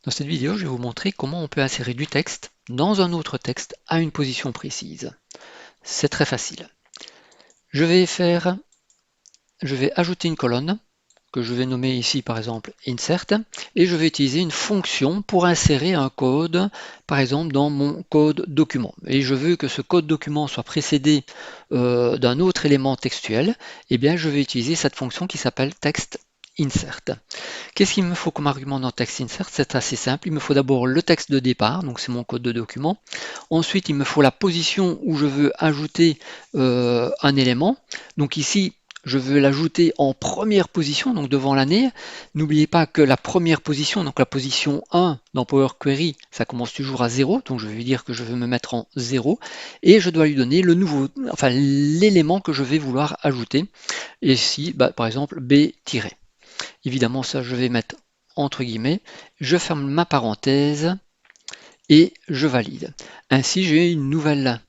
Dans cette vidéo, je vais vous montrer comment on peut insérer du texte dans un autre texte à une position précise. C'est très facile. Je vais ajouter une colonne que je vais nommer ici par exemple insert et je vais utiliser une fonction pour insérer un code par exemple dans mon code document et je veux que ce code document soit précédé d'un autre élément textuel. Et bien je vais utiliser cette fonction qui s'appelle text insert. Qu'est-ce qu'il me faut comme argument dans text insert? C'est assez simple. Il me faut d'abord le texte de départ, donc c'est mon code de document. Ensuite, il me faut la position où je veux ajouter un élément. Donc ici, je veux l'ajouter en première position, donc devant l'année. N'oubliez pas que la première position, donc la position 1 dans Power Query, ça commence toujours à 0, donc je vais lui dire que je veux me mettre en 0, et je dois lui donner le nouveau, enfin l'élément que je vais vouloir ajouter. Et ici, par exemple, B-. Évidemment, ça, je vais mettre entre guillemets, je ferme ma parenthèse et je valide. Ainsi, j'ai une nouvelle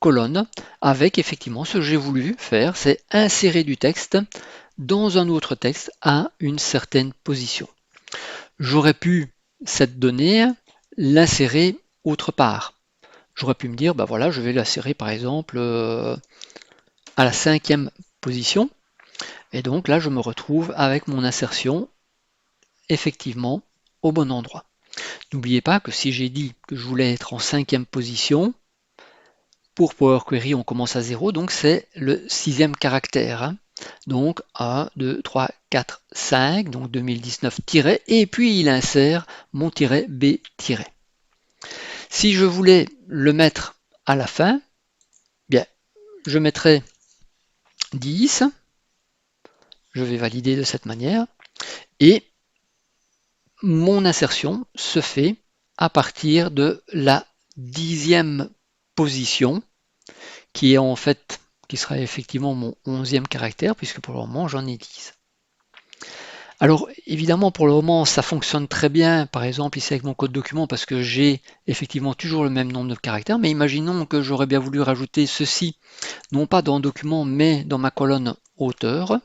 colonne avec effectivement ce que j'ai voulu faire, c'est insérer du texte dans un autre texte à une certaine position. J'aurais pu, cette donnée, l'insérer autre part. J'aurais pu me dire, voilà, je vais l'insérer par exemple à la 5e position. Et donc là, je me retrouve avec mon insertion effectivement au bon endroit. N'oubliez pas que si j'ai dit que je voulais être en 5e position, pour Power Query, on commence à 0, donc c'est le 6e caractère. Donc 1, 2, 3, 4, 5, donc 2019 tiret, et puis il insère mon tiret B tiret. Si je voulais le mettre à la fin, bien, je mettrai 10, je vais valider de cette manière, et mon insertion se fait à partir de la 10e position, qui est en fait, qui sera effectivement mon 11e caractère, puisque pour le moment j'en ai 10. Alors évidemment pour le moment ça fonctionne très bien, par exemple ici avec mon code document, parce que j'ai effectivement toujours le même nombre de caractères, mais imaginons que j'aurais bien voulu rajouter ceci, non pas dans document, mais dans ma colonne auteur.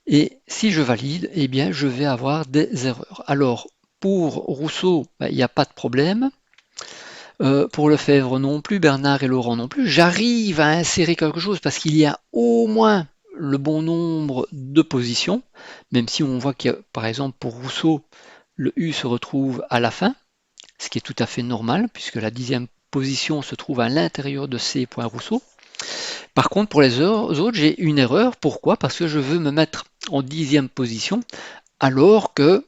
Et si je valide, eh bien je vais avoir des erreurs. Alors pour Rousseau, il n'y a pas de problème. Pour Lefebvre non plus, Bernard et Laurent non plus, j'arrive à insérer quelque chose parce qu'il y a au moins le bon nombre de positions, même si on voit qu'il y a, par exemple, pour Rousseau, le U se retrouve à la fin, ce qui est tout à fait normal, puisque la 10e position se trouve à l'intérieur de C.Rousseau. Par contre, pour les autres, j'ai une erreur. Pourquoi? Parce que je veux me mettre en 10e position, alors que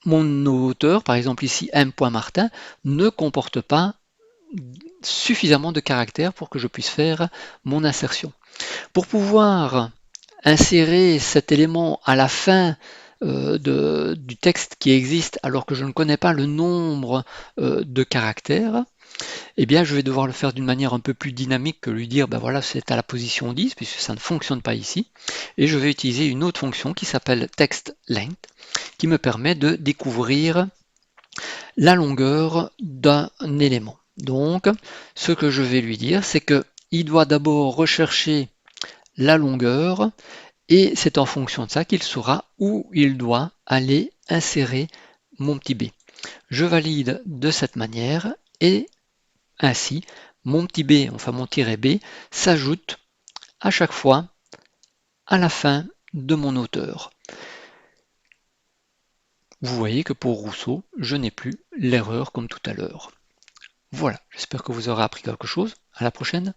mon auteur, par exemple ici M.Martin, ne comporte pas suffisamment de caractères pour que je puisse faire mon insertion. Pour pouvoir insérer cet élément à la fin du texte qui existe alors que je ne connais pas le nombre de caractères, eh bien je vais devoir le faire d'une manière un peu plus dynamique que lui dire voilà, c'est à la position 10 puisque ça ne fonctionne pas ici, et je vais utiliser une autre fonction qui s'appelle textLength qui me permet de découvrir la longueur d'un élément. Donc, ce que je vais lui dire, c'est qu'il doit d'abord rechercher la longueur et c'est en fonction de ça qu'il saura où il doit aller insérer mon petit b. Je valide de cette manière et ainsi mon petit b, enfin mon tiret b, s'ajoute à chaque fois à la fin de mon auteur. Vous voyez que pour Rousseau, je n'ai plus l'erreur comme tout à l'heure. Voilà, j'espère que vous aurez appris quelque chose. À la prochaine.